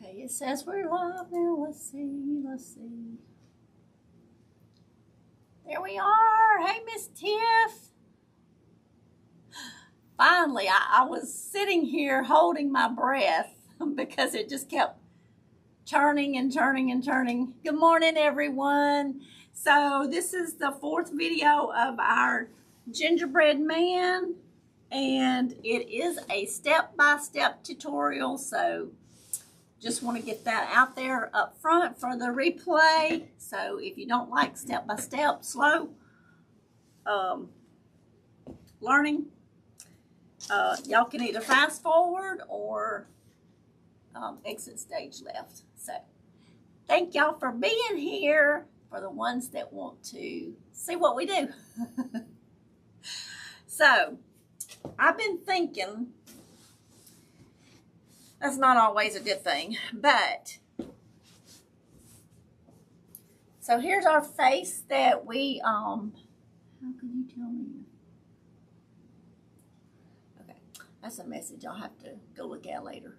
Okay, it says we're live now. Let's see. There we are. Hey, Miss Tiff. Finally, I was sitting here holding my breath because it just kept turning and turning and turning. Good morning, everyone. So this is the fourth video of our gingerbread man, and it is a step-by-step tutorial, so just want to get that out there up front for the replay. So if you don't like step-by-step, slow learning, y'all can either fast forward or exit stage left. So thank y'all for being here, for the ones that want to see what we do. So I've been thinking, that's not always a good thing, but so here's our face that we how can you tell me? Okay, that's a message I'll have to go look at later.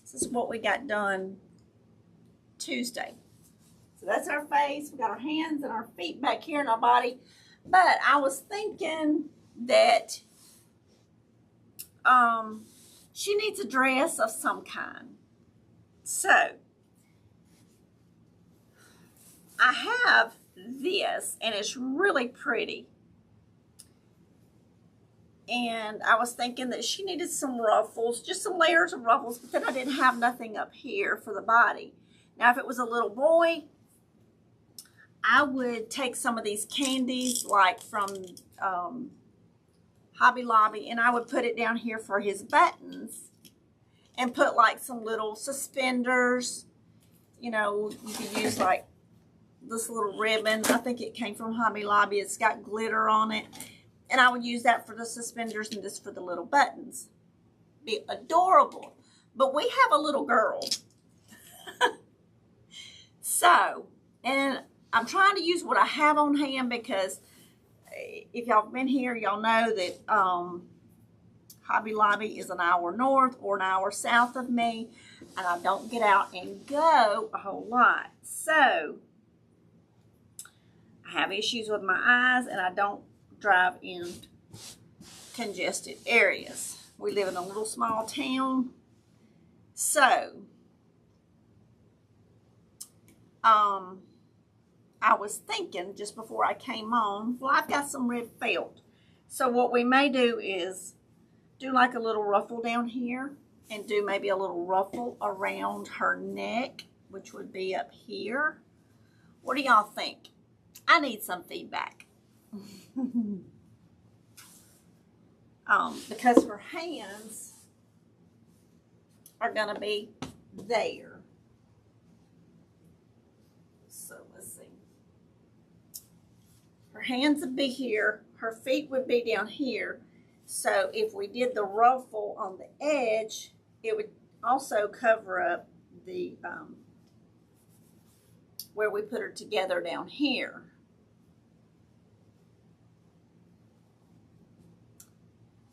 This is what we got done Tuesday. So that's our face. We got our hands and our feet back here in our body. But I was thinking that she needs a dress of some kind. So I have this, and it's really pretty. And I was thinking that she needed some ruffles, just some layers of ruffles, but then I didn't have nothing up here for the body. Now, if it was a little boy, I would take some of these candies, like from Hobby Lobby, and I would put it down here for his buttons and put like some little suspenders. You know, you could use like this little ribbon. I think it came from Hobby Lobby. It's got glitter on it. And I would use that for the suspenders and just for the little buttons. Be adorable. But we have a little girl. So, and I'm trying to use what I have on hand, because if y'all been here, y'all know that Hobby Lobby is an hour north or an hour south of me, and I don't get out and go a whole lot. So I have issues with my eyes, and I don't drive in congested areas. We live in a little small town. So I was thinking just before I came on, well, I've got some red felt. So what we may do is do like a little ruffle down here, and do maybe a little ruffle around her neck, which would be up here. What do y'all think? I need some feedback. Because her hands are gonna be there. So let's see. Her hands would be here, her feet would be down here. So if we did the ruffle on the edge, it would also cover up the where we put her together down here.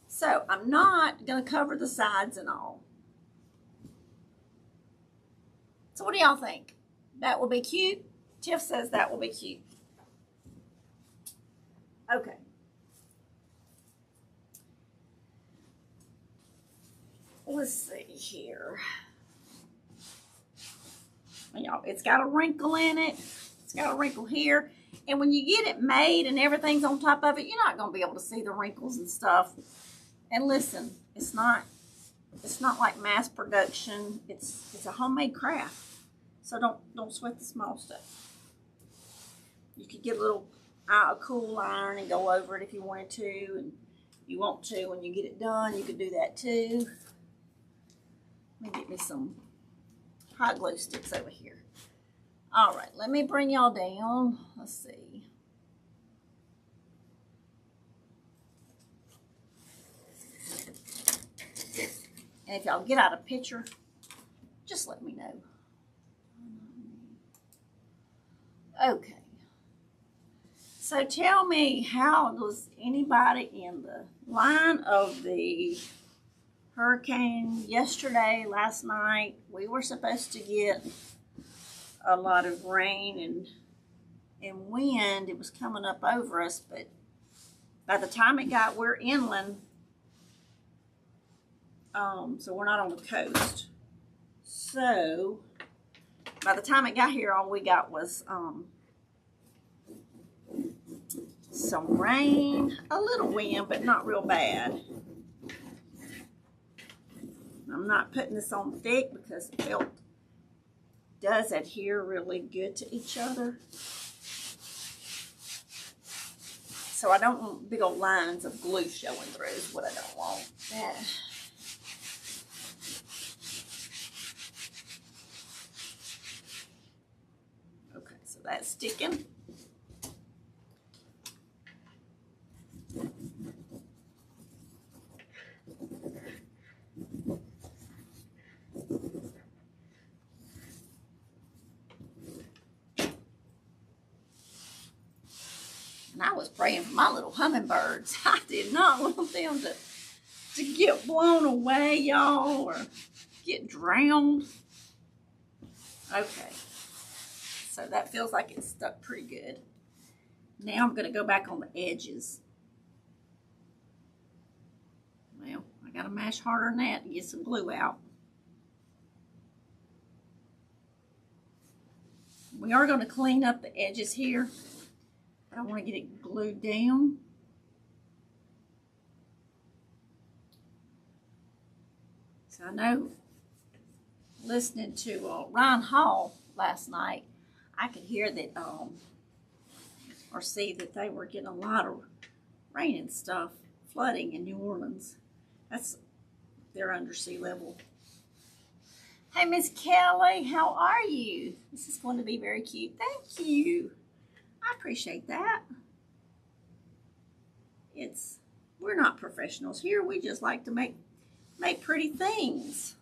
So I'm not going to cover the sides and all. So what do y'all think? That will be cute? Tiff says that will be cute. Okay. Let's see here. Y'all, it's got a wrinkle in it. It's got a wrinkle here. And when you get it made and everything's on top of it, you're not going to be able to see the wrinkles and stuff. And listen, it's not like mass production. It's a homemade craft. So don't sweat the small stuff. You could get a cool iron and go over it if you wanted to, and you want to when you get it done, you could do that too. Let me get me some hot glue sticks over here. All right, let me bring y'all down. Let's see. And if y'all get out a picture, just let me know. Okay. So tell me, how does anybody in the line of the hurricane yesterday, last night. We were supposed to get a lot of rain and wind. It was coming up over us, but by the time it got, we're inland, so we're not on the coast. So by the time it got here, all we got was some rain, a little wind, but not real bad. I'm not putting this on thick because the felt does adhere really good to each other. So I don't want big old lines of glue showing through is what I don't want. Yeah. Okay, so that's sticking. And I was praying for my little hummingbirds. I did not want them to get blown away, y'all, or get drowned. Okay, so that feels like it's stuck pretty good. Now I'm going to go back on the edges. Well, I got to mash harder than that to get some glue out. We are going to clean up the edges here. I want to get it glued down. So I know listening to Ryan Hall last night, I could hear that or see that they were getting a lot of rain and stuff, flooding in New Orleans. That's their undersea level. Hey, Miss Kelly, how are you? This is going to be very cute. Thank you. I appreciate that. We're not professionals here. We just like to make pretty things.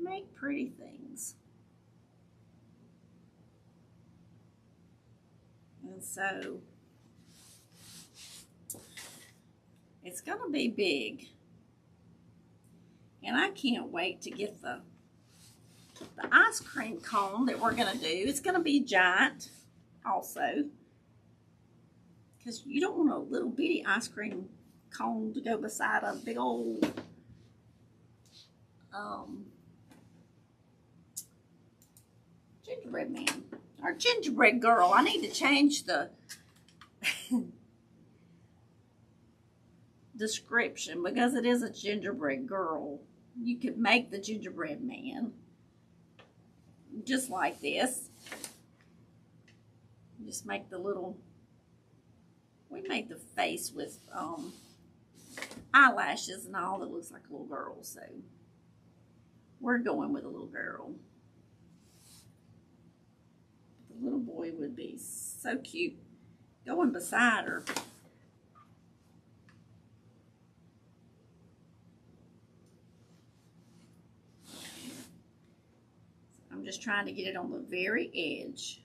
Make pretty things. And so it's going to be big. And I can't wait to get the ice cream cone that we're going to do. It's going to be giant also, because you don't want a little bitty ice cream cone to go beside a big old gingerbread man or gingerbread girl. I need to change the description because it is a gingerbread girl. You could make the gingerbread man just like this. Just make the little, we made the face with eyelashes and all that looks like a little girl, so we're going with a little girl. The little boy would be so cute going beside her. I'm just trying to get it on the very edge.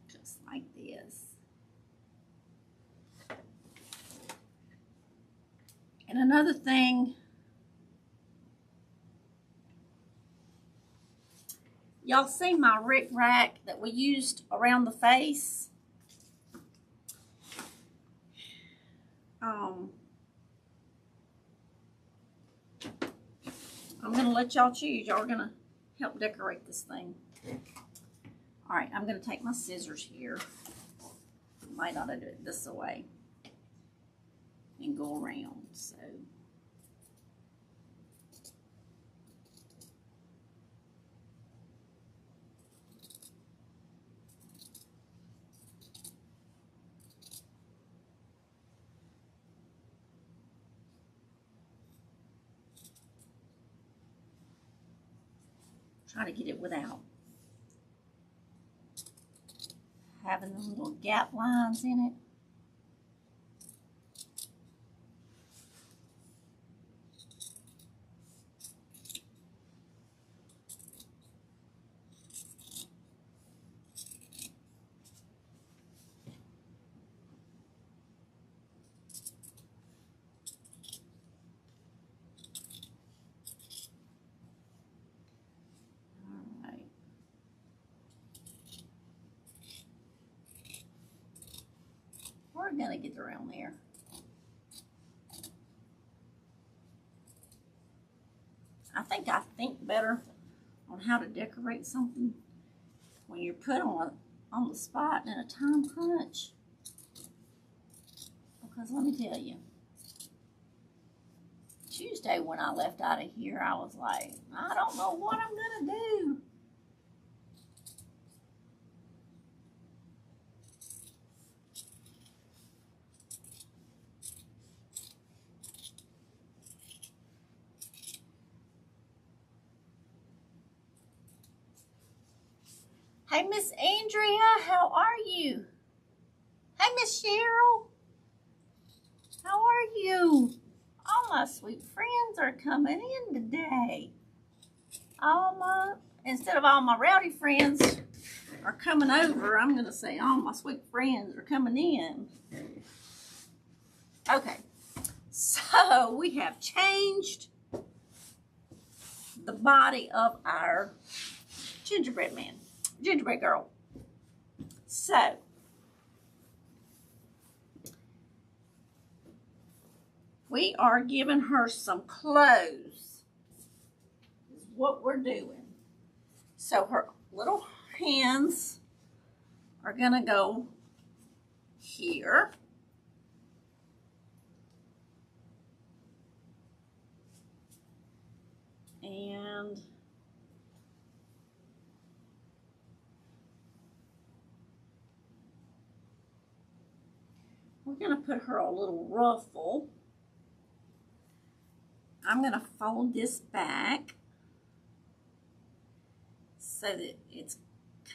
Just like this. And another thing, y'all see my rick rack that we used around the face? I'm going to let y'all choose. Y'all are going to help decorate this thing. All right, I'm going to take my scissors here. Might not do it this way and go around. So try to get it without having the little gap lines in it. gonna get around there. I think better on how to decorate something when you're put on the spot in a time crunch. Because let me tell you, Tuesday when I left out of here, I was like, I don't know what I'm gonna do. Hey, Miss Andrea, how are you? Hey, Miss Cheryl, how are you? All my sweet friends are coming in today. Instead of all my rowdy friends are coming over, I'm going to say all my sweet friends are coming in. Okay, so we have changed the body of our gingerbread man. Gingerbread girl. So, we are giving her some clothes. Is what we're doing. So her little hands are gonna go here. And we're going to put her a little ruffle. I'm going to fold this back so that it's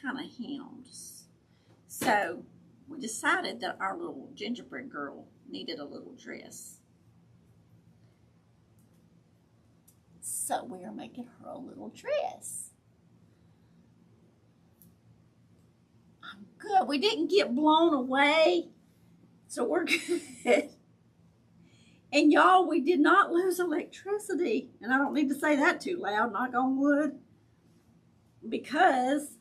kind of hemmed. So we decided that our little gingerbread girl needed a little dress. So we are making her a little dress. I'm good. We didn't get blown away. So we're good. And y'all, we did not lose electricity. And I don't need to say that too loud, knock on wood. Because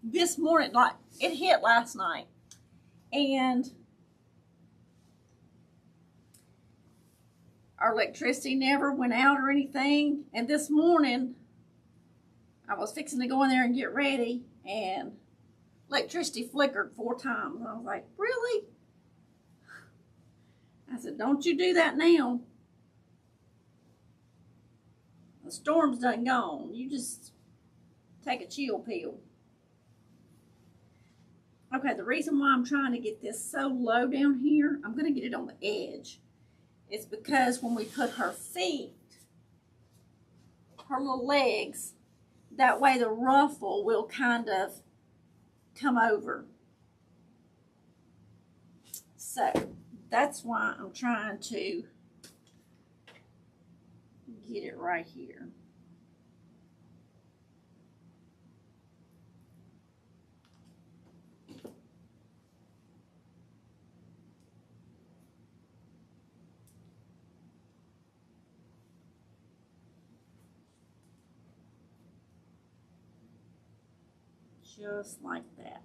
this morning, like, it hit last night. And our electricity never went out or anything. And this morning, I was fixing to go in there and get ready. And electricity flickered 4 times. I was like, really? I said, don't you do that now. The storm's done gone. You just take a chill pill. Okay, the reason why I'm trying to get this so low down here, I'm going to get it on the edge, is because when we put her feet, her little legs, that way the ruffle will kind of come over. So that's why I'm trying to get it right here. Just like that.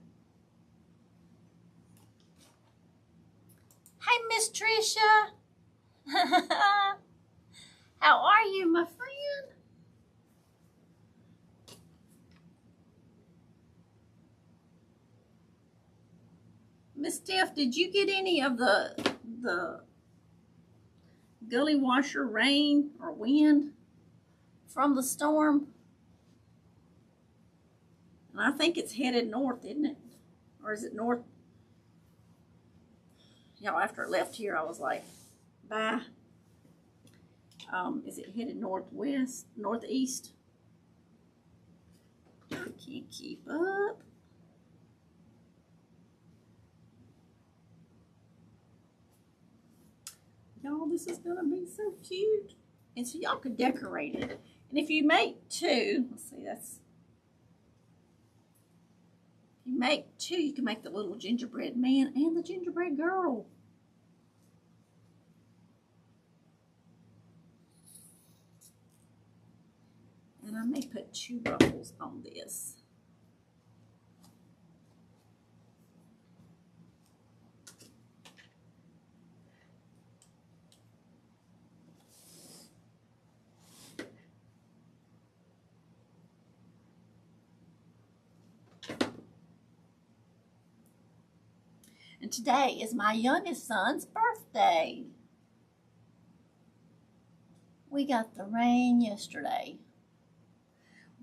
Hey, Miss Tricia. How are you, my friend? Miss Steph, did you get any of the gully washer rain or wind from the storm? And I think it's headed north, isn't it? Or is it north? Y'all, after it left here, I was like, bye. Is it headed northwest, northeast? I can't keep up. Y'all, this is gonna be so cute. And so y'all could decorate it. And if you make 2, let's see, if you make 2, you can make the little gingerbread man and the gingerbread girl. And I may put 2 ruffles on this. And today is my youngest son's birthday. We got the rain yesterday.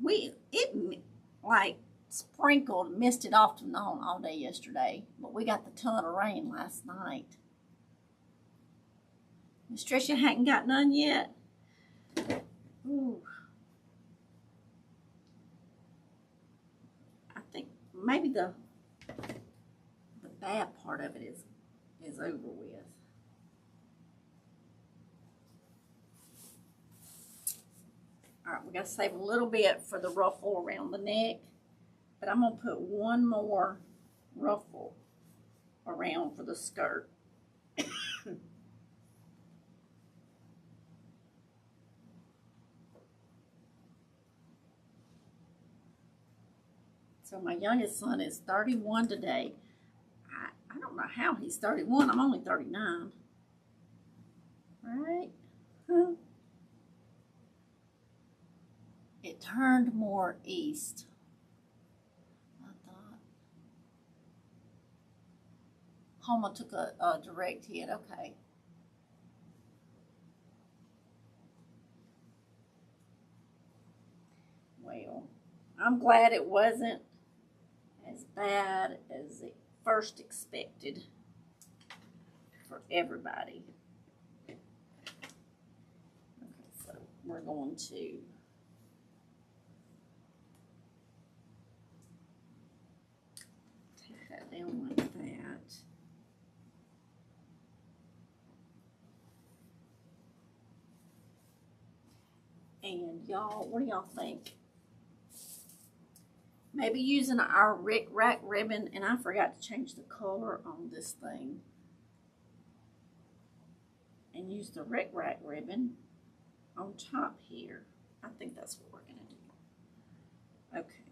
It like sprinkled, misted off and on all day yesterday, but we got the ton of rain last night. Miss Tricia hadn't got none yet. Ooh. I think maybe the bad part of it is over with. All right, we got to save a little bit for the ruffle around the neck, but I'm going to put one more ruffle around for the skirt. So my youngest son is 31 today. I don't know how he's 31. I'm only 39. Right? Huh. It turned more east. I thought. Homa took a direct hit. Okay. Well, I'm glad it wasn't as bad as it first expected for everybody. Okay, so we're going to take that down like that. And y'all, what do y'all think? Maybe using our Rick Rack ribbon, and I forgot to change the color on this thing. And use the Rick Rack ribbon on top here. I think that's what we're going to do. Okay.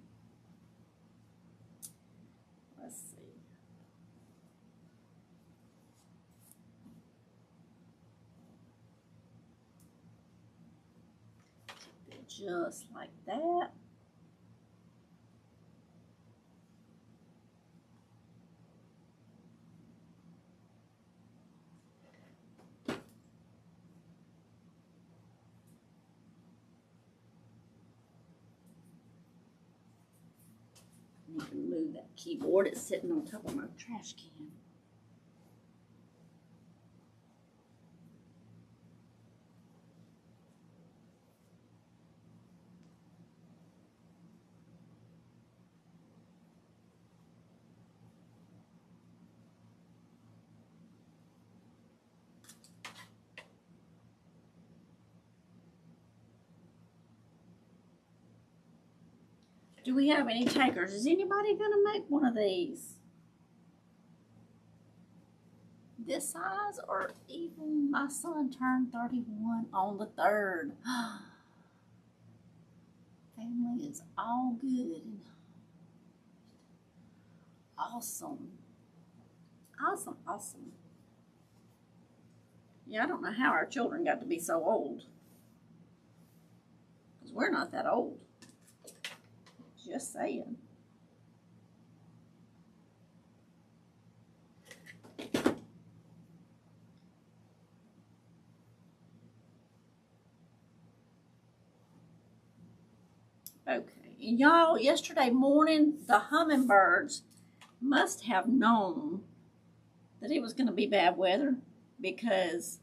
Let's see. Just like that. You can move that keyboard. It's sitting on top of my trash can. Do we have any takers? Is anybody going to make one of these? This size, or even my son turned 31 on the 3rd. Family is all good. Awesome. Awesome, awesome. Yeah, I don't know how our children got to be so old. Because we're not that old. Just saying. Okay, and y'all, yesterday morning, the hummingbirds must have known that it was going to be bad weather, because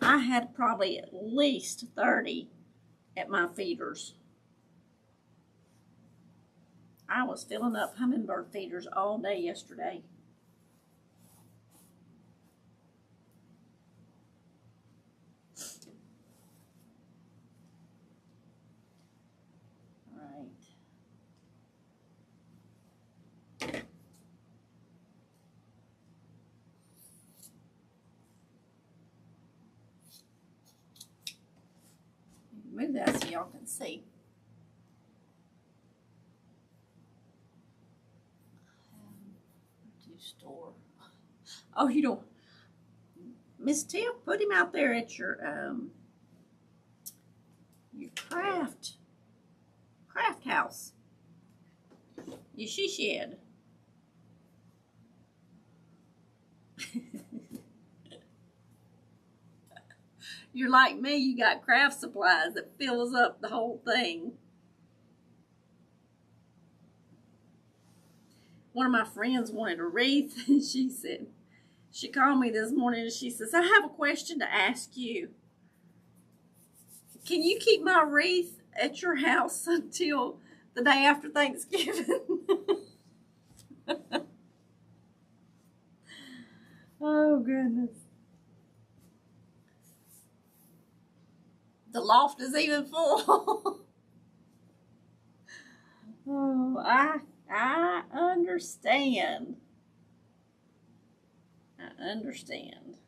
I had probably at least 30 at my feeders. I was filling up hummingbird feeders all day yesterday. Right. Move that so y'all can see. Store. Oh, you don't, Miss Tiff, put him out there at your craft house, your she shed. You're like me, you got craft supplies that fills up the whole thing. One of my friends wanted a wreath, and she called me this morning and she says, I have a question to ask you. Can you keep my wreath at your house until the day after Thanksgiving? Oh, goodness. The loft is even full. Oh, I understand. I understand.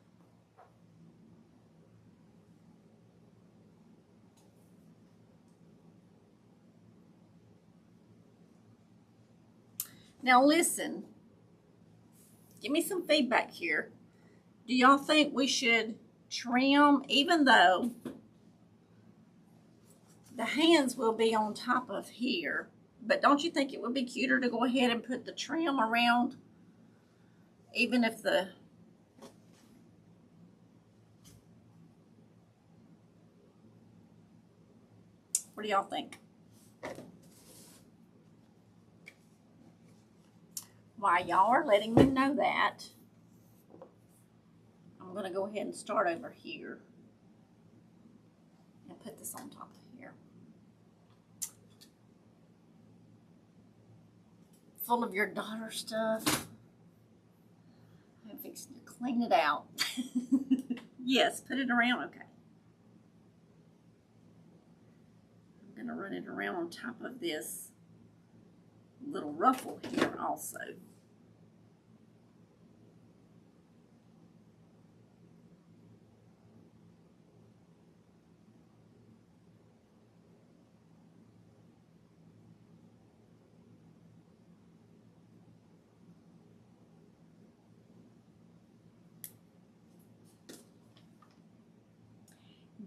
Now listen, give me some feedback here. Do y'all think we should trim, even though the hands will be on top of here, but don't you think it would be cuter to go ahead and put the trim around, even if the what do y'all think? While y'all are letting me know that, I'm going to go ahead and start over here and put this on top of here. Full of your daughter stuff. I'm fixing to clean it out. Yes, put it around. Okay. I'm going to run it around on top of this little ruffle here also.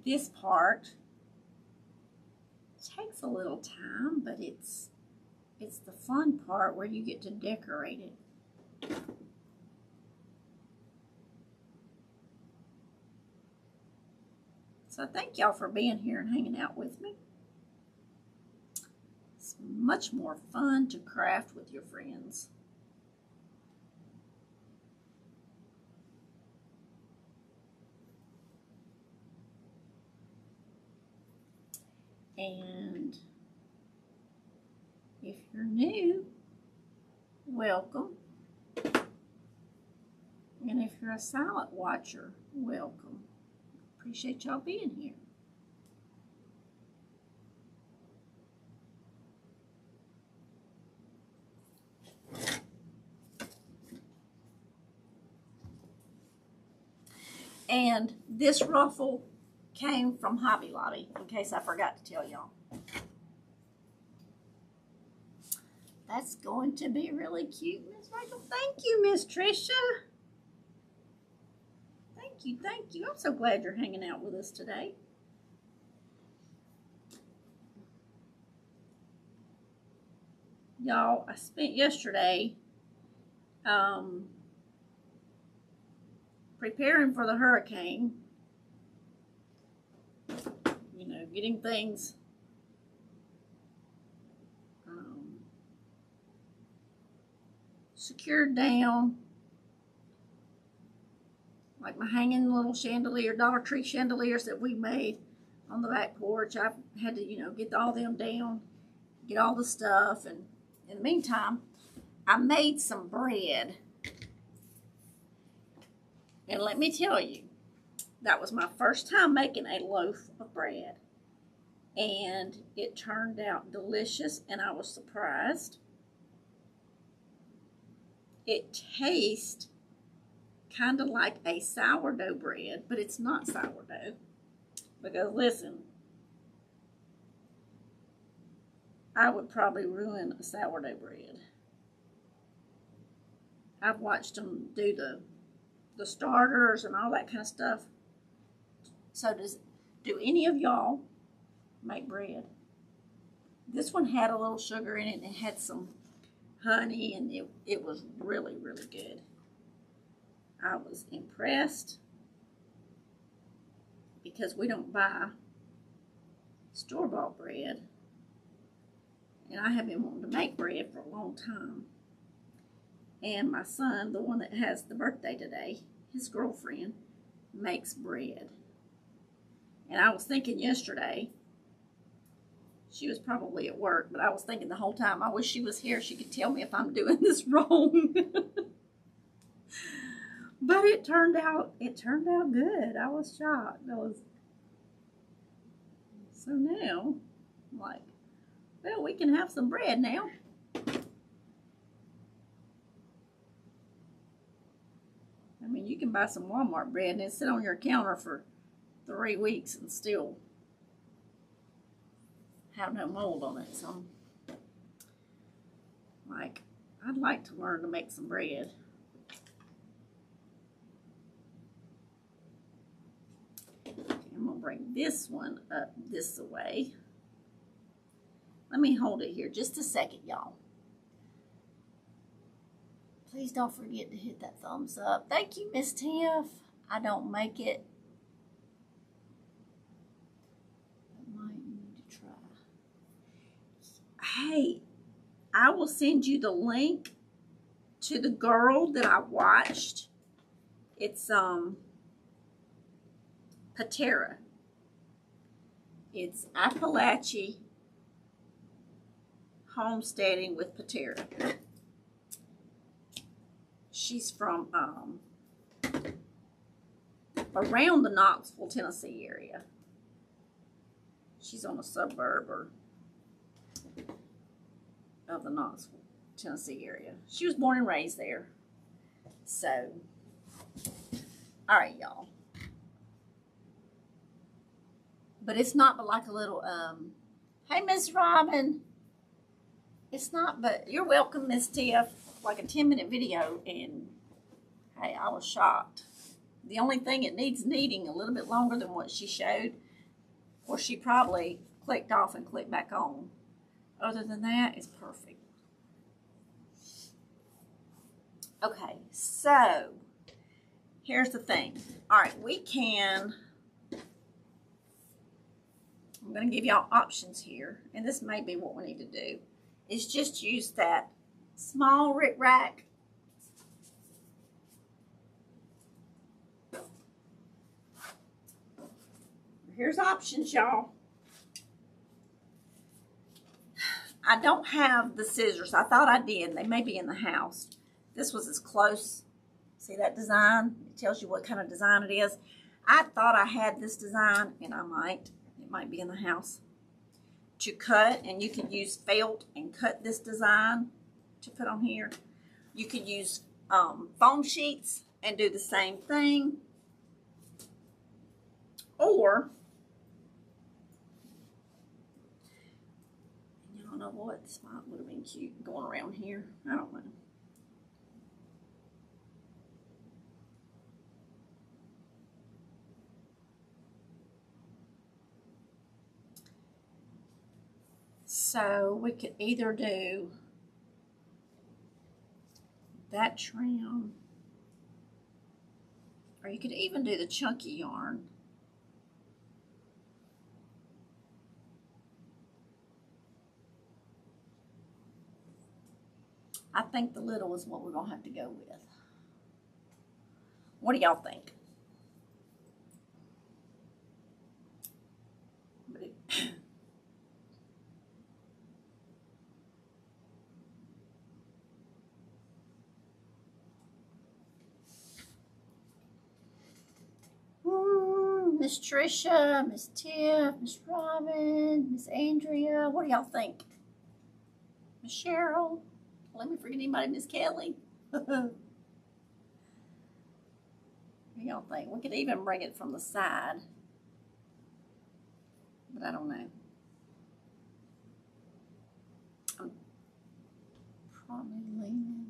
This part takes a little time, but it's the fun part where you get to decorate it. So thank y'all for being here and hanging out with me. It's much more fun to craft with your friends. And if you're new, welcome. And if you're a silent watcher, welcome. Appreciate y'all being here. And this ruffle came from Hobby Lobby, in case I forgot to tell y'all. That's going to be really cute, Miss Rachel. Thank you, Miss Tricia. Thank you, thank you. I'm so glad you're hanging out with us today. Y'all, I spent yesterday preparing for the hurricane. You know, getting things secured down. Like my hanging little chandelier, Dollar Tree chandeliers that we made on the back porch. I've had to, you know, get all them down, get all the stuff. And in the meantime, I made some bread. And let me tell you, that was my first time making a loaf of bread. And it turned out delicious, and I was surprised. It tastes kind of like a sourdough bread, but it's not sourdough. Because listen, I would probably ruin a sourdough bread. I've watched them do the starters and all that kind of stuff. So do any of y'all make bread? This one had a little sugar in it, and it had some honey, and it was really, really good. I was impressed because we don't buy store-bought bread. And I have been wanting to make bread for a long time. And my son, the one that has the birthday today, his girlfriend, makes bread. And I was thinking yesterday, she was probably at work, but I was thinking the whole time, I wish she was here. She could tell me if I'm doing this wrong. But it turned out good. I was shocked. So now, I'm like, well, we can have some bread now. I mean, you can buy some Walmart bread and it sit on your counter for 3 weeks and still have no mold on it. So, like, I'd like to learn to make some bread. Okay, I'm going to bring this one up this way. Let me hold it here just a second, y'all. Please don't forget to hit that thumbs up. Thank you, Miss Tiff. I don't make it. I might need to try. Hey, I will send you the link to the girl that I watched. It's Patera. It's Appalachia Homesteading with Patera. She's from around the Knoxville, Tennessee area. She's on a suburb of the Knoxville, Tennessee area. She was born and raised there. So, all right, y'all. But it's not but like a little, hey, Miss Robin. It's not, but you're welcome, Miss Tiff. Like a 10-minute video, and hey, I was shocked. The only thing it needs kneading a little bit longer than what she showed, or she probably clicked off and clicked back on. Other than that, it's perfect. Okay, so here's the thing. All right, we can, I'm going to give y'all options here, and this may be what we need to do, is just use that small Rick Rack. Here's options, y'all. I don't have the scissors. I thought I did. They may be in the house. This was as close. See that design? It tells you what kind of design it is. I thought I had this design, and I might. It might be in the house. To cut, and you can use felt and cut this design to put on here. You could use foam sheets and do the same thing, or y'all know what, this might would have been cute going around here. I don't know. So we could either do that trim, or you could even do the chunky yarn. I think the little is what we're gonna have to go with. What do y'all think? Miss Trisha, Miss Tiff, Miss Robin, Miss Andrea. What do y'all think? Miss Cheryl. Let me forget anybody. Miss Kelly. What do y'all think? We could even bring it from the side. But I don't know. I'm probably leaning.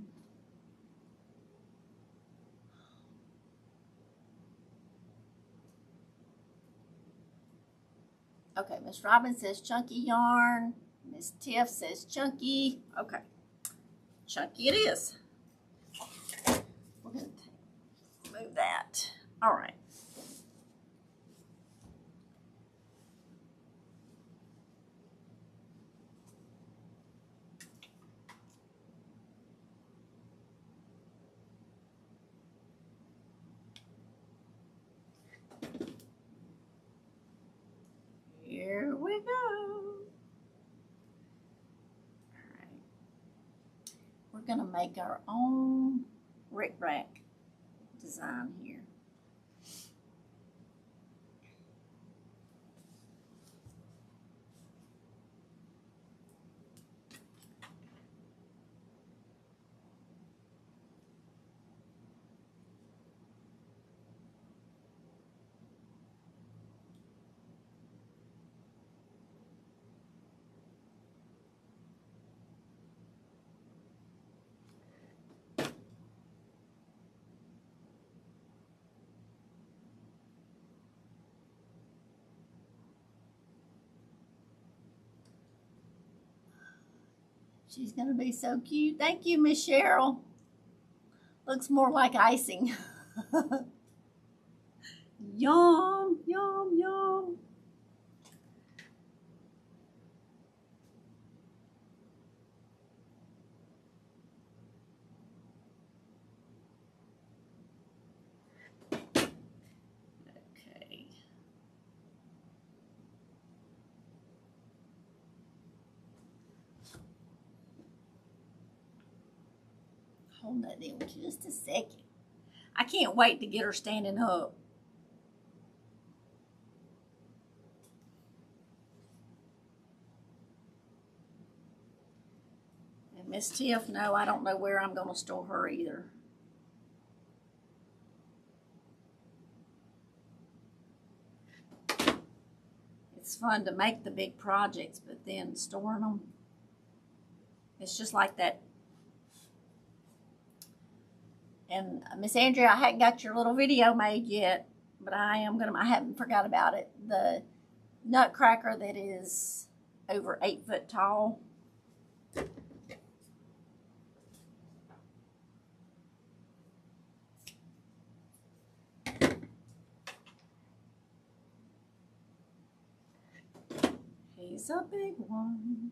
Okay, Miss Robin says chunky yarn. Miss Tiff says chunky. Okay, chunky it is. We're gonna take move that. All right. Here we go. All right. We're going to make our own rickrack design here. She's going to be so cute. Thank you, Miss Cheryl. Looks more like icing. Yum, yum, yum. Okay. Hold that in just a second. I can't wait to get her standing up. And Miss Tiff, no, I don't know where I'm going to store her either. It's fun to make the big projects, but then storing them, it's just like that. And Miss Andrea, I hadn't got your little video made yet, but I haven't forgot about it. The nutcracker that is over 8 foot tall. He's a big one.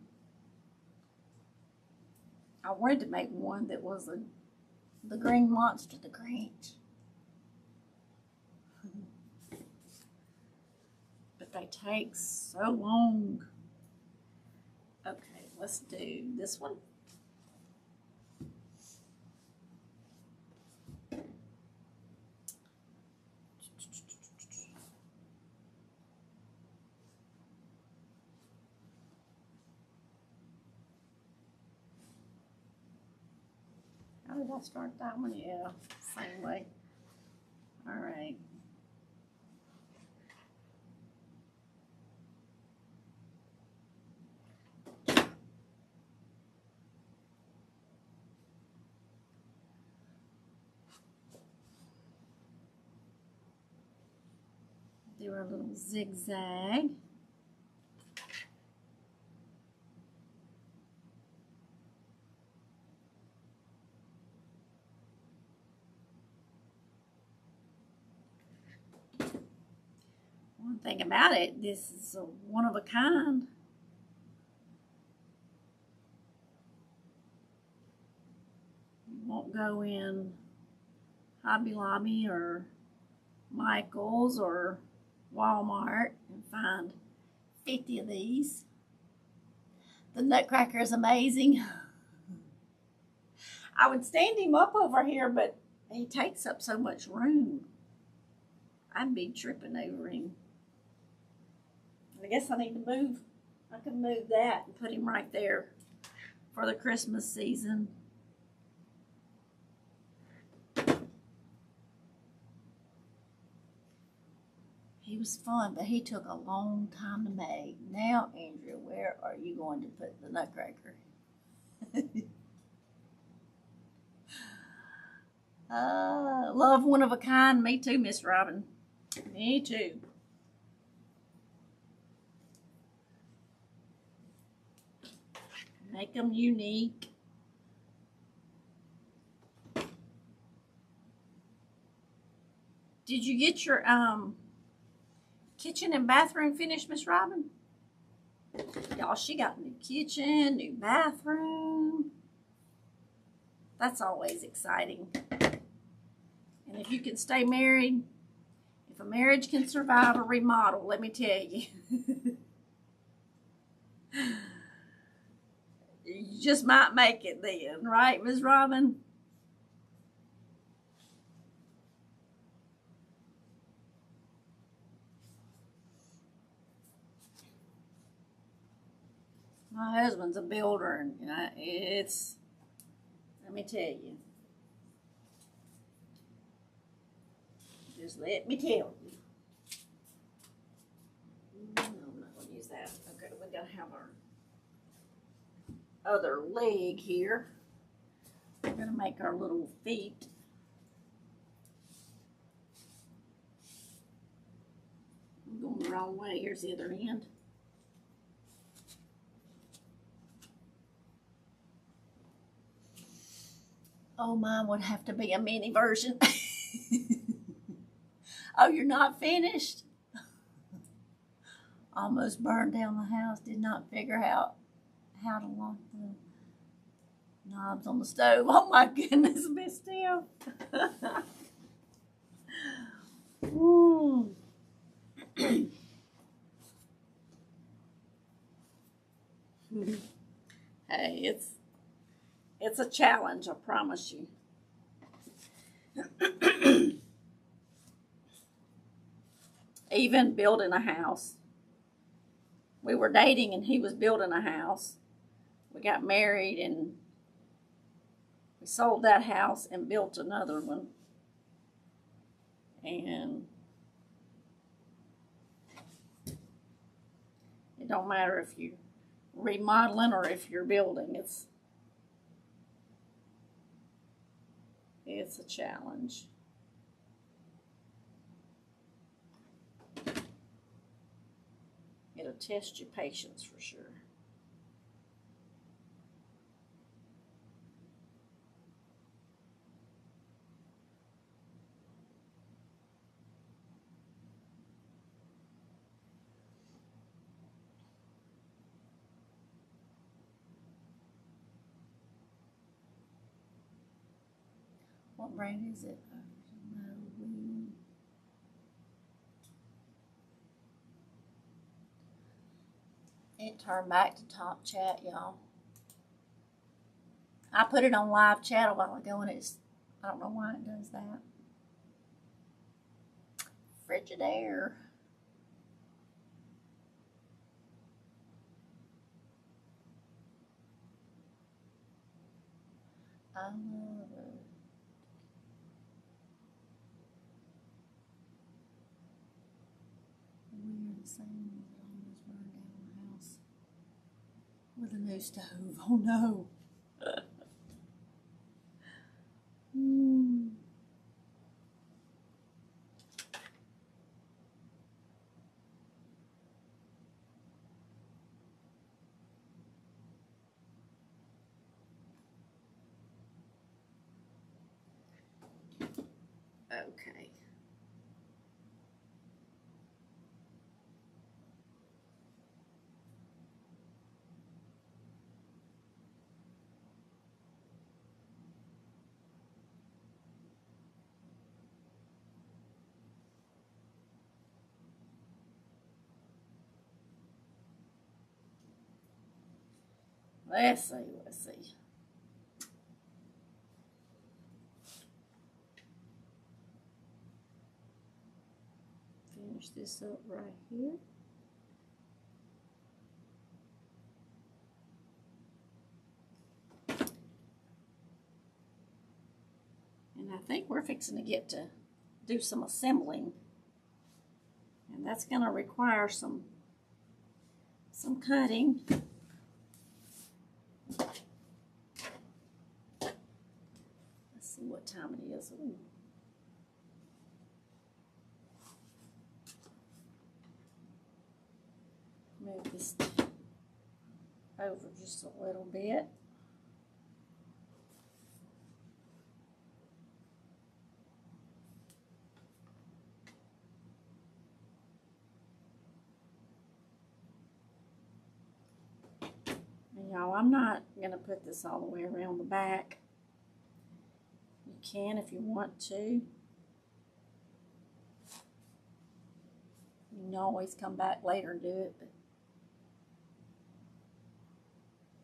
I wanted to make one that was the green monster, the Grinch. But they take so long. Okay, let's do this one. How did I start that one? Yeah, same way. All right. Do our little zigzag. One thing about it, this is a one of a kind. You won't go in Hobby Lobby or Michael's or Walmart and find 50 of these. The nutcracker is amazing. I would stand him up over here, but he takes up so much room. I'd be tripping over him. I guess I need to move. I can move that and put him right there for the Christmas season. He was fun, but he took a long time to make. Now, Andrea, where are you going to put the nutcracker? Love one of a kind. Me too, Miss Robin. Me too. Make them unique. Did you get your kitchen and bathroom finished, Miss Robin? Y'all, she got new kitchen, new bathroom. That's always exciting. And if you can stay married, if a marriage can survive a remodel, let me tell you. You just might make it then, right, Ms. Robin? My husband's a builder, and it's, let me tell you. Just let me tell you. No, I'm not going to use that. Okay, we got to have our other leg here. We're going to make our little feet. I'm going the wrong way. Here's the other end. Oh, mine would have to be a mini version. Oh, you're not finished? Almost burned down the house. Did not figure out how to lock the knobs on the stove. Oh my goodness, Miss Tim. Hey, it's a challenge, I promise you. Even building a house. We were dating and he was building a house. We got married and we sold that house and built another one. And it don't matter if you're remodeling or if you're building. It's a challenge. It'll test your patience for sure. What brand is it? It turned back to top chat, y'all. I put it on live chat a while ago and I don't know why it does that. Frigidaire. I love it. We're the same as it almost burned down the house with a new stove. Oh no. Okay. Let's see. Finish this up right here. And I think we're fixing to get to do some assembling. And that's going to require some cutting. Let's see what time it is. Ooh. Move this over just a little bit. Y'all, I'm not going to put this all the way around the back. You can if you want to. You can always come back later and do it. But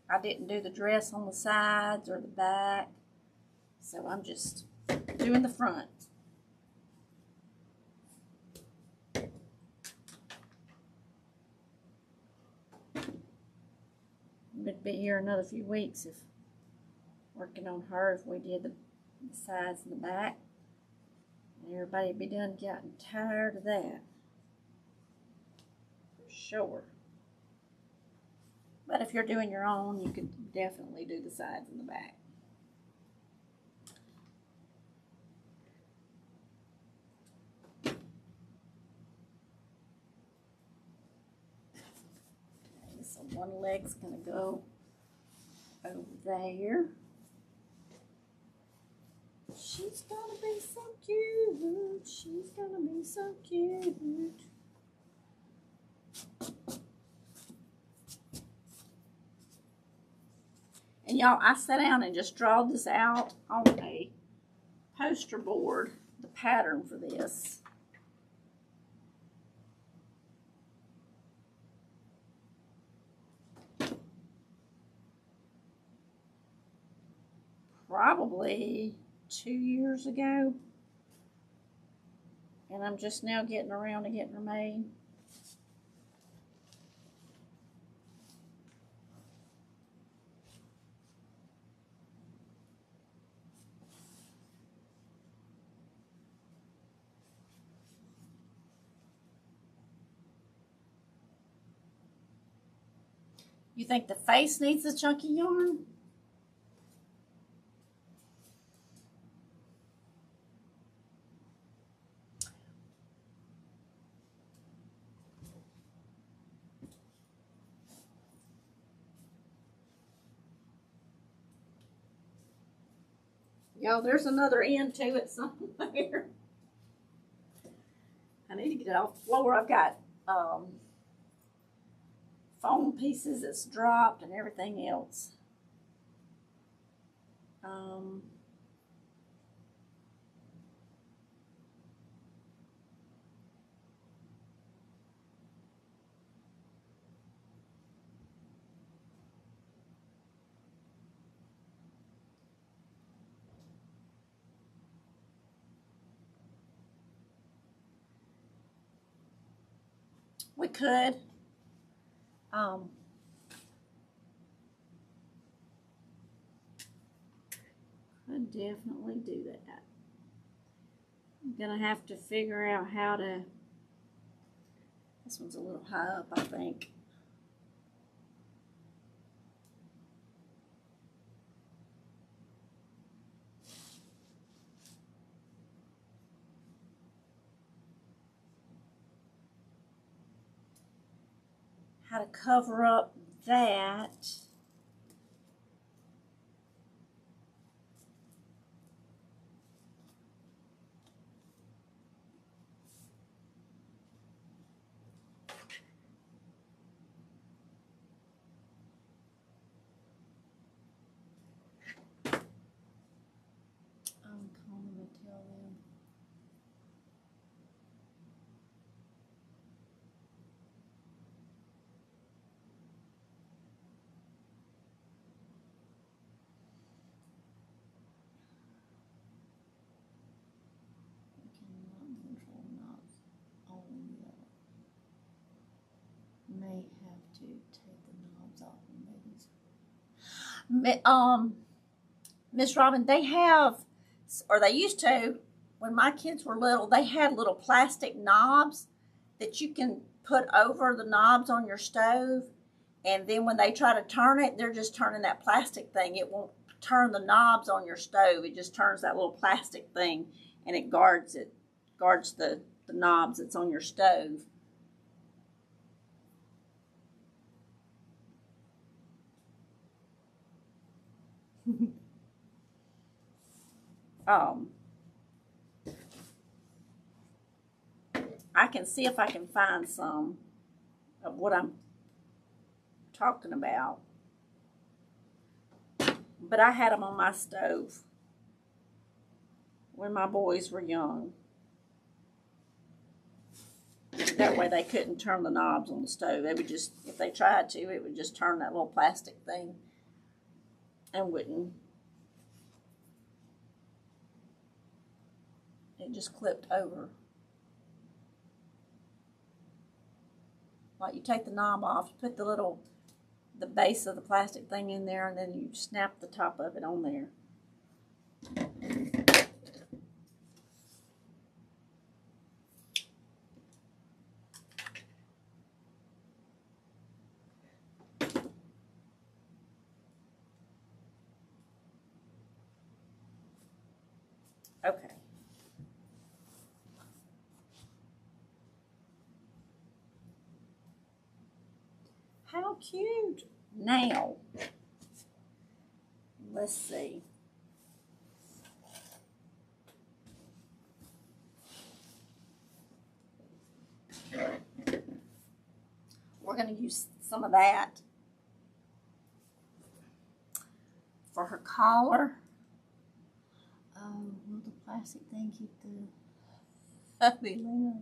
I didn't do the dress on the sides or the back. So I'm just doing the front. We'd be here another few weeks if working on her if we did the sides and the back. And everybody would be done getting tired of that. For sure. But if you're doing your own, you could definitely do the sides and the back. Okay, so one leg's gonna go over there. She's gonna be so cute. She's gonna be so cute. And y'all, I sat down and just drawed this out on a poster board, the pattern for this. Probably 2 years ago. And I'm just now getting around to getting her made. You think the face needs a chunky yarn? Y'all, there's another end to it somewhere. I need to get it off the floor. I've got foam pieces that's dropped and everything else. We could. Could definitely do that. I'm gonna have to figure out how to. This one's a little high up, I think. How to cover up that. I'm calling to tell them. May have to take the knobs off of these. Miss Robin, they have, or they used to, when my kids were little, they had little plastic knobs that you can put over the knobs on your stove. And then when they try to turn it, they're just turning that plastic thing. It won't turn the knobs on your stove. It just turns that little plastic thing, and it guards the knobs that's on your stove. I can see if I can find some of what I'm talking about. but I had them on my stove when my boys were young. That way they couldn't turn the knobs on the stove. They would just, if they tried to, it would just turn that little plastic thing and wouldn't. It just clipped over. Like you take the knob off, you put the base of the plastic thing in there, and then you snap the top of it on there. Okay. How cute. Now, let's see. We're going to use some of that for her collar. Will the plastic thing keep the ugly layer?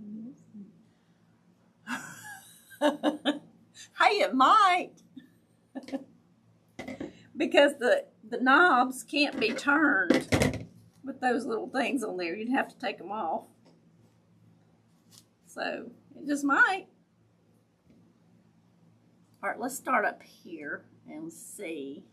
Hey, it might. Because the knobs can't be turned with those little things on there. You'd have to take them off. So, it just might. All right, let's start up here and see.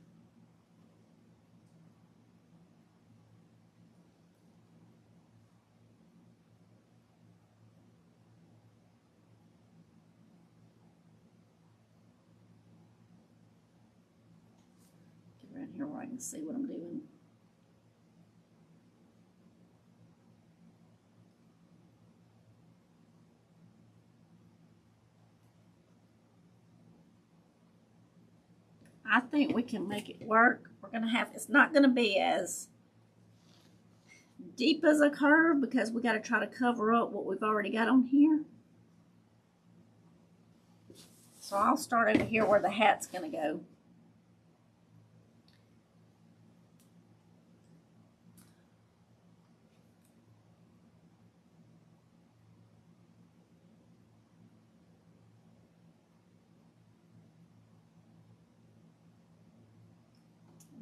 Get around here where I can see what I'm doing. I think we can make it work. We're going to have, it's not going to be as deep as a curve because we got to try to cover up what we've already got on here. So I'll start over here where the hat's going to go.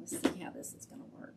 Let's see how this is going to work.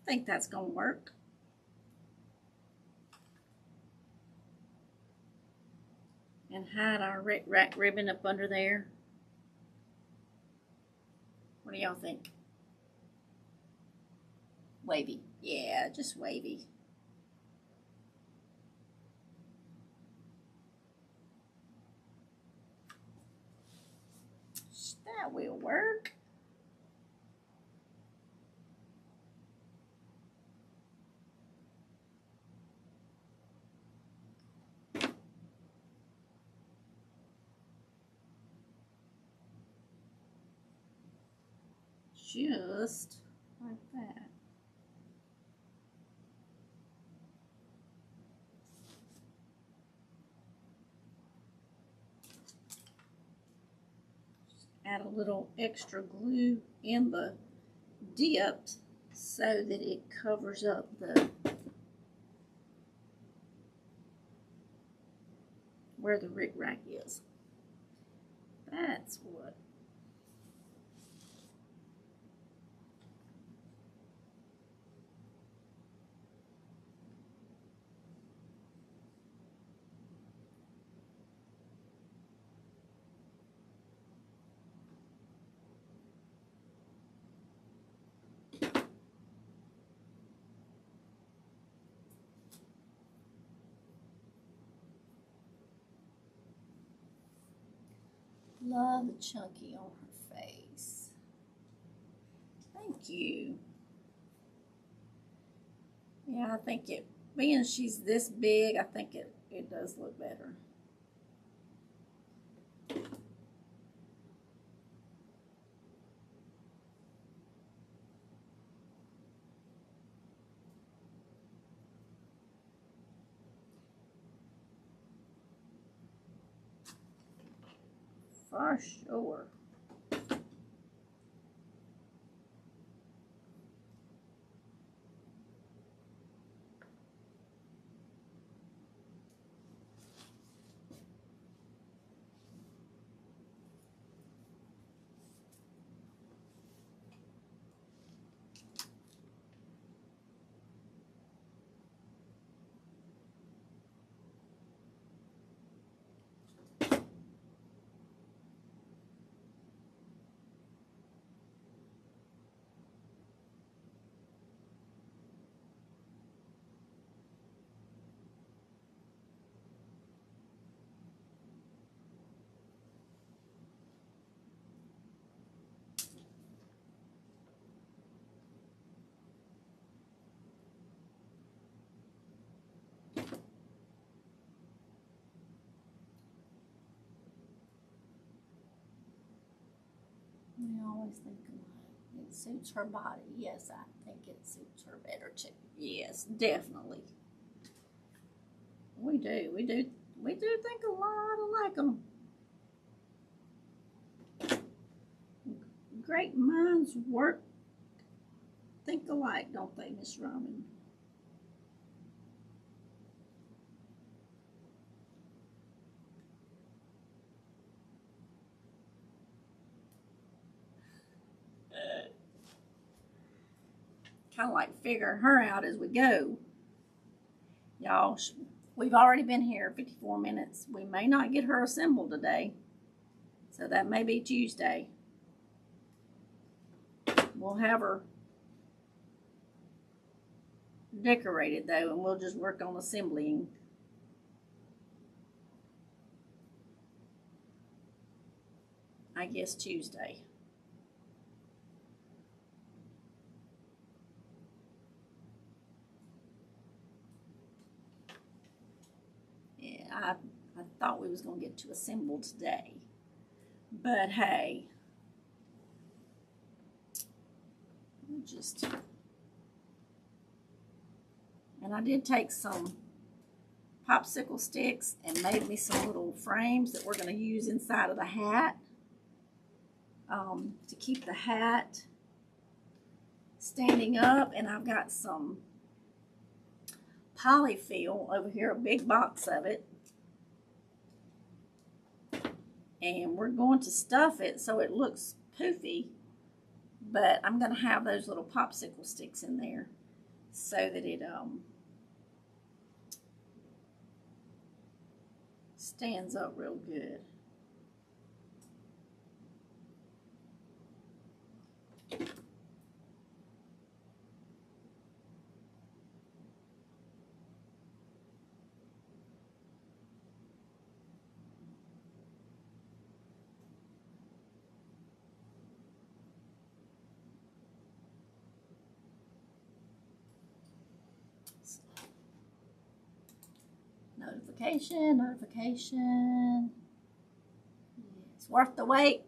I think that's going to work. And hide our rack ribbon up under there. What do y'all think? Wavy. Yeah, just wavy. That will work. Just like that. Just add a little extra glue in the dip so that it covers up where the rick-rack is. That's what. love the chunky on her face. Thank you. Yeah, I think it, being she's this big, I think it does look better. For sure. We always think it suits her body. Yes, I think it suits her better too. Yes, definitely. We do. We do think a lot alike them. Great minds think alike, don't they, Miss Robin? Kind of like figuring her out as we go. Y'all, we've already been here 54 minutes. We may not get her assembled today, so that may be Tuesday. We'll have her decorated though, and we'll just work on assembling. I guess Tuesday. I thought we was going to get to assemble today. But hey, and I did take some popsicle sticks and made me some little frames that we're going to use inside of the hat to keep the hat standing up. And I've got some polyfill over here, a big box of it. And we're going to stuff it so it looks poofy, but I'm going to have those little popsicle sticks in there so that it stands up real good. Notification. It's worth the wait.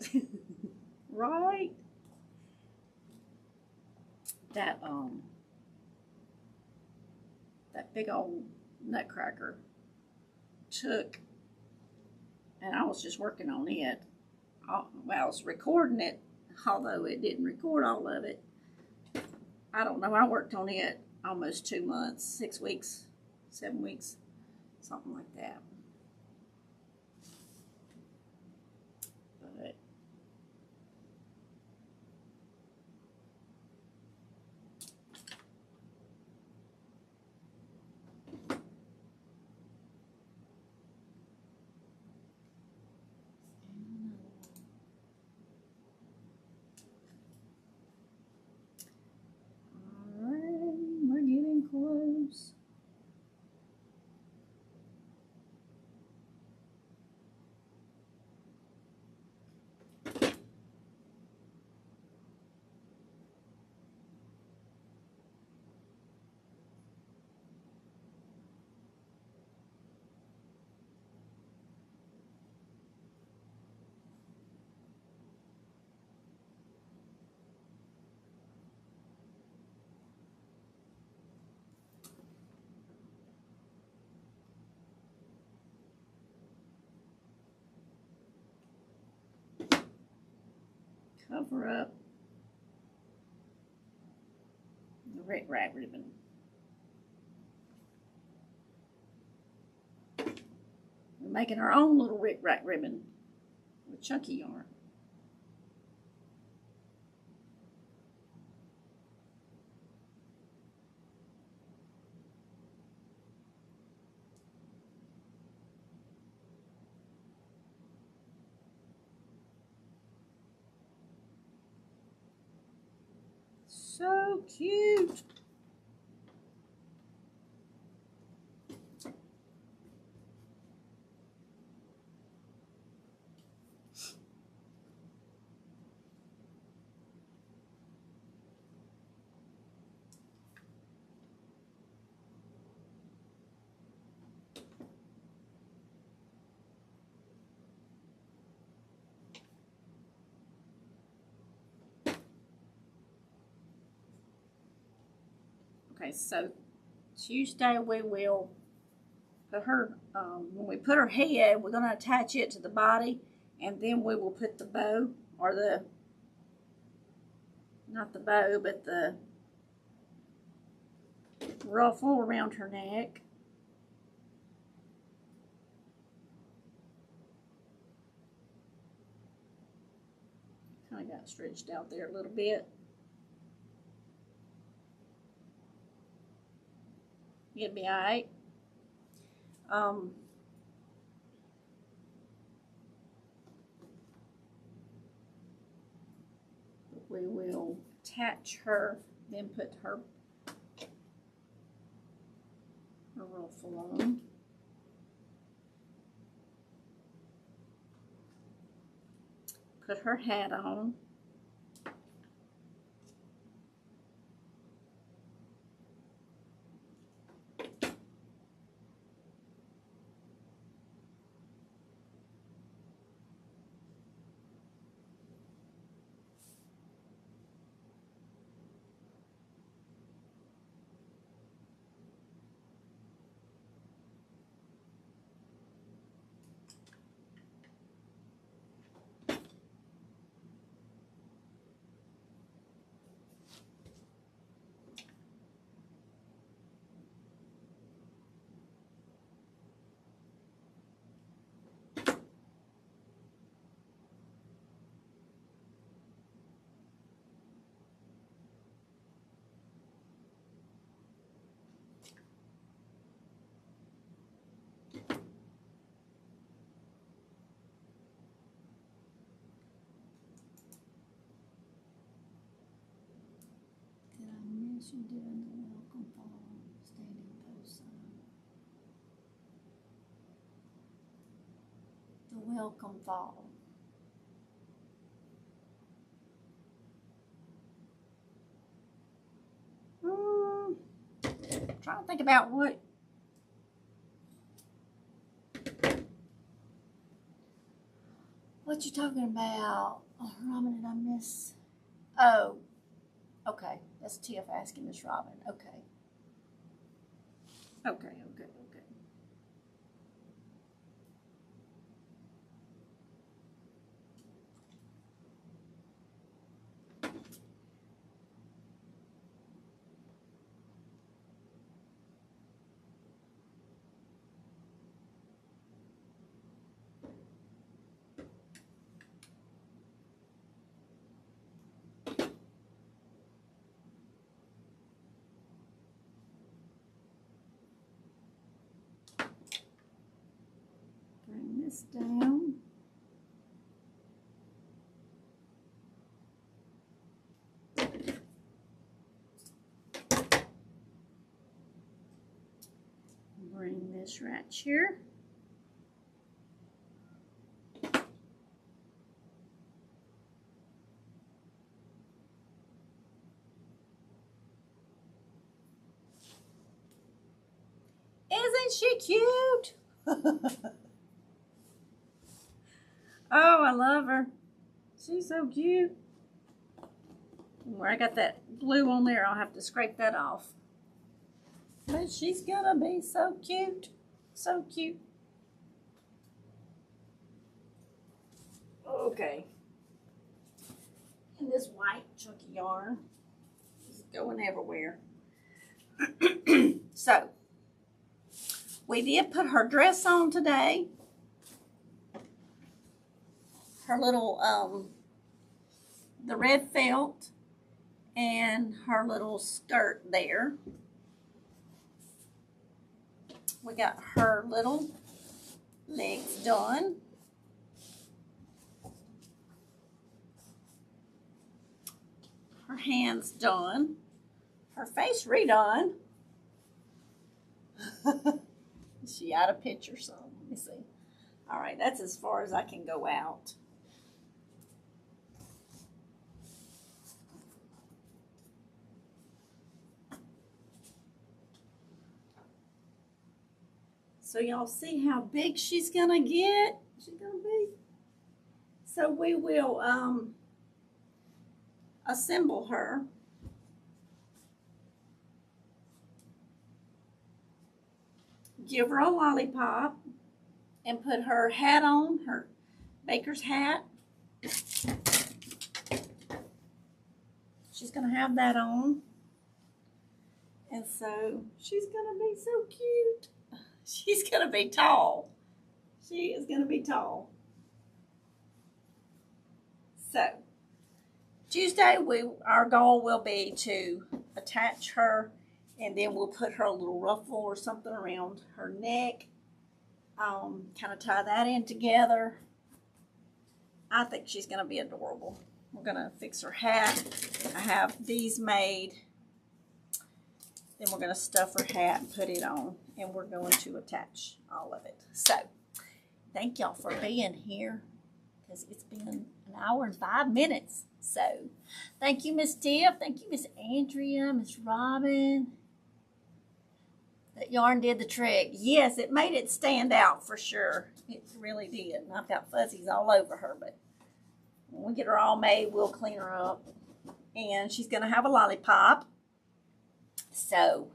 Right? That big old nutcracker took, and I was just working on it. Well, I was recording it, although it didn't record all of it. I don't know, I worked on it almost 2 months, 6 weeks, 7 weeks. Something like that. But alright, we're getting close. cover up the Rick Rack ribbon. We're making our own little Rick Rack ribbon with chunky yarn. So cute. Okay, so Tuesday we will put her, when we put her head, we're going to attach it to the body, and then we will put the bow, or the, not the bow, but the ruffle around her neck. Kind of got stretched out there a little bit. It'll be alright. We will attach her, then put her ruffle on. Put her hat on. She did in the welcome fall standing post sign. The welcome fall. Trying to think about what you talking about. Oh, Robin, did I miss? Oh. Okay, that's Tiff asking Miss Robin. Okay. Okay. Bring this down. Bring this right here. Isn't she cute? Oh, I love her. She's so cute. Where I got that glue on there, I'll have to scrape that off. But she's gonna be so cute. So cute. Okay. And this white chunky yarn is going everywhere. So, we did put her dress on today. Her little, the red felt and her little skirt there. We got her little legs done. Her hands done. Her face redone. Is she out of picture some? Let me see. All right, that's as far as I can go out. So y'all see how big she's gonna get? She's gonna be. So we will assemble her. Give her a lollipop and put her hat on, her baker's hat. She's gonna have that on. And so she's gonna be so cute. She's gonna be tall. She is gonna be tall. So Tuesday, our goal will be to attach her, and then we'll put her a little ruffle or something around her neck. Kind of tie that in together. I think she's gonna be adorable. We're gonna fix her hat. I have these made. Then we're gonna stuff her hat and put it on, and we're going to attach all of it. So, thank y'all for being here, because it's been an hour and 5 minutes. So, thank you, Miss Tiff. Thank you, Miss Andrea, Miss Robin. That yarn did the trick. Yes, it made it stand out for sure. It really did. And I've got fuzzies all over her, but when we get her all made, we'll clean her up. And she's going to have a lollipop. So,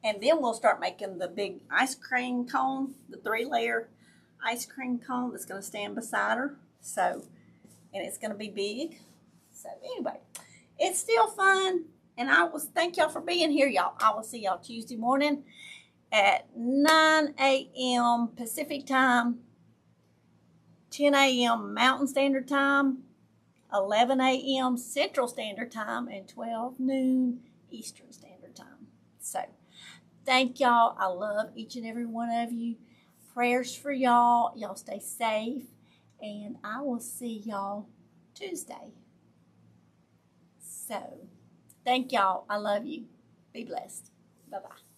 and then we'll start making the big ice cream cone, the 3-layer ice cream cone that's going to stand beside her. So, and it's going to be big. So, anyway, it's still fun. And I will thank y'all for being here, y'all. I will see y'all Tuesday morning at 9 a.m. Pacific time, 10 a.m. Mountain Standard Time, 11 a.m. Central Standard Time, and 12 noon Eastern Standard Time. So, thank y'all. I love each and every one of you. Prayers for y'all. Y'all stay safe. And I will see y'all Tuesday. So, thank y'all. I love you. Be blessed. Bye-bye.